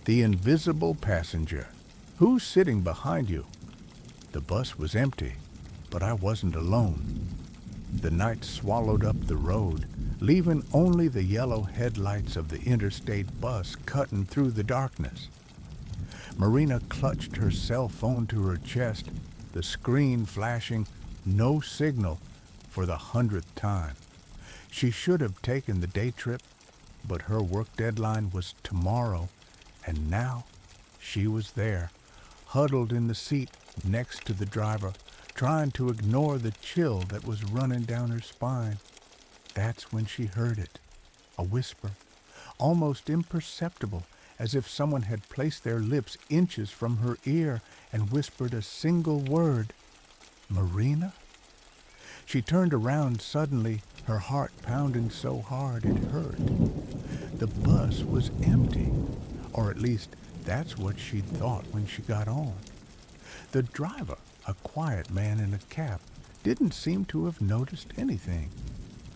The invisible passenger. Who's sitting behind you? The bus was empty, but I wasn't alone. The night swallowed up the road, leaving only the yellow headlights of the interstate bus cutting through the darkness. Marina clutched her cell phone to her chest, the screen flashing no signal for the 100th time. She should have taken the day trip, but her work deadline was tomorrow, and now she was there, huddled in the seat next to the driver, trying to ignore the chill that was running down her spine. That's when she heard it, a whisper, almost imperceptible, as if someone had placed their lips inches from her ear and whispered a single word. Marina? She turned around suddenly, her heart pounding so hard it hurt. The bus was empty, or at least that's what she'd thought when she got on. The driver, a quiet man in a cap, didn't seem to have noticed anything.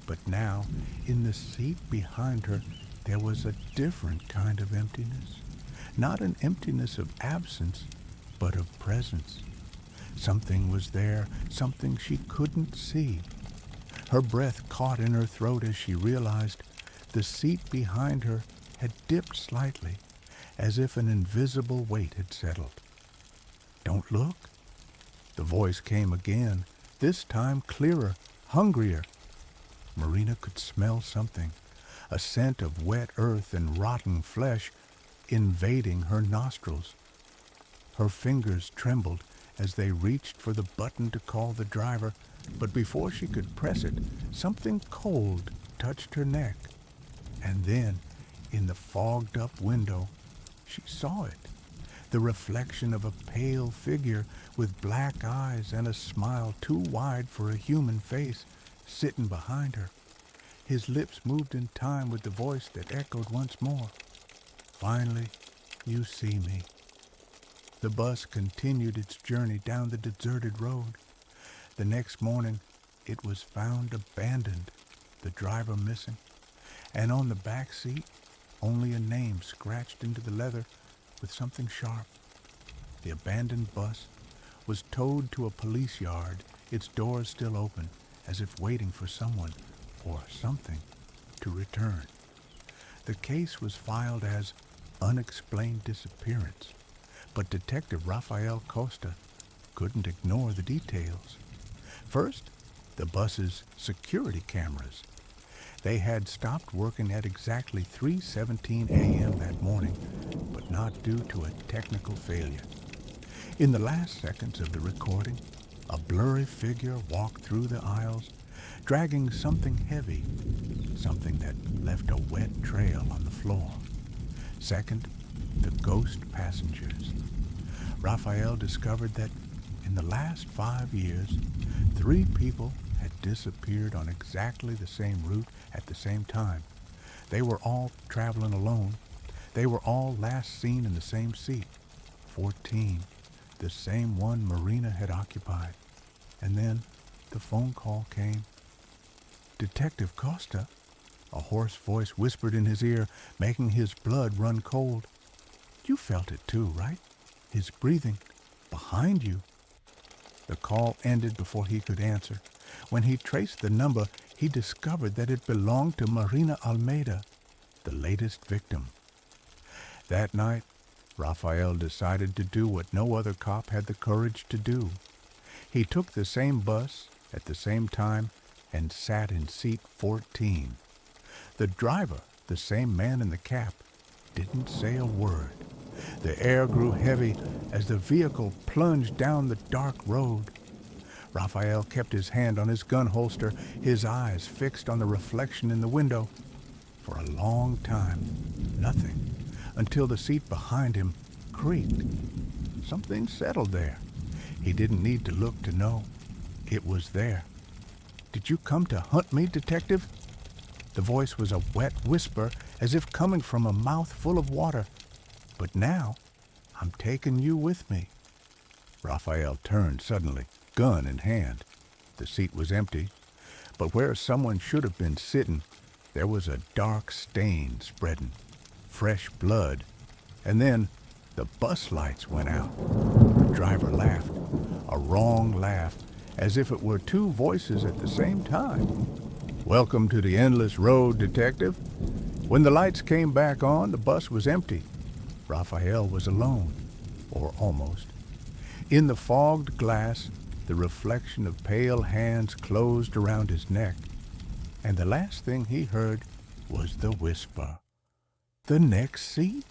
But now, in the seat behind her, there was a different kind of emptiness. Not an emptiness of absence, but of presence. Something was there, something she couldn't see. Her breath caught in her throat as she realized the seat behind her had dipped slightly, as if an invisible weight had settled. "Don't look." The voice came again, this time clearer, hungrier. Marina could smell something, a scent of wet earth and rotten flesh invading her nostrils. Her fingers trembled as they reached for the button to call the driver, but before she could press it, something cold touched her neck. And then, in the fogged-up window, she saw it, the reflection of a pale figure with black eyes and a smile too wide for a human face, sitting behind her. His lips moved in time with the voice that echoed once more. "Finally, you see me." The bus continued its journey down the deserted road. The next morning, it was found abandoned, the driver missing, and on the back seat, only a name scratched into the leather with something sharp. The abandoned bus was towed to a police yard, its doors still open, as if waiting for someone or something to return. The case was filed as unexplained disappearance, but Detective Rafael Costa couldn't ignore the details. First, the bus's security cameras. They had stopped working at exactly 3:17 a.m. that morning, but not due to a technical failure. In the last seconds of the recording, a blurry figure walked through the aisles, dragging something heavy, something that left a wet trail on the floor. Second, the ghost passengers. Raphael discovered that in the last 5 years, 3 people had disappeared on exactly the same route at the same time. They were all traveling alone. They were all last seen in the same seat. 14, the same one Marina had occupied. And then the phone call came. "Detective Costa," a hoarse voice whispered in his ear, making his blood run cold. "You felt it too, right? His breathing behind you." The call ended before he could answer. When he traced the number, he discovered that it belonged to Marina Almeida, the latest victim. That night, Raphael decided to do what no other cop had the courage to do. He took the same bus at the same time and sat in seat 14. The driver, the same man in the cap, didn't say a word. The air grew heavy as the vehicle plunged down the dark road. Raphael kept his hand on his gun holster, his eyes fixed on the reflection in the window. For a long time, nothing, until the seat behind him creaked. Something settled there. He didn't need to look to know. It was there. "Did you come to hunt me, detective?" The voice was a wet whisper, as if coming from a mouth full of water. "But now, I'm taking you with me." Raphael turned suddenly, gun in hand. The seat was empty, but where someone should have been sitting, there was a dark stain spreading. Fresh blood, And then the bus lights went out. The driver laughed, a wrong laugh, as if it were two voices at the same time. Welcome to the endless road, Detective. When the lights came back on, the bus was empty. Raphael was alone, or almost. In the fogged glass, the reflection of pale hands closed around his neck, and the last thing he heard was the whisper, "The next seat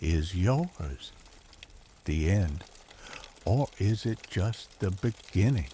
is yours." The end. Or is it just the beginning?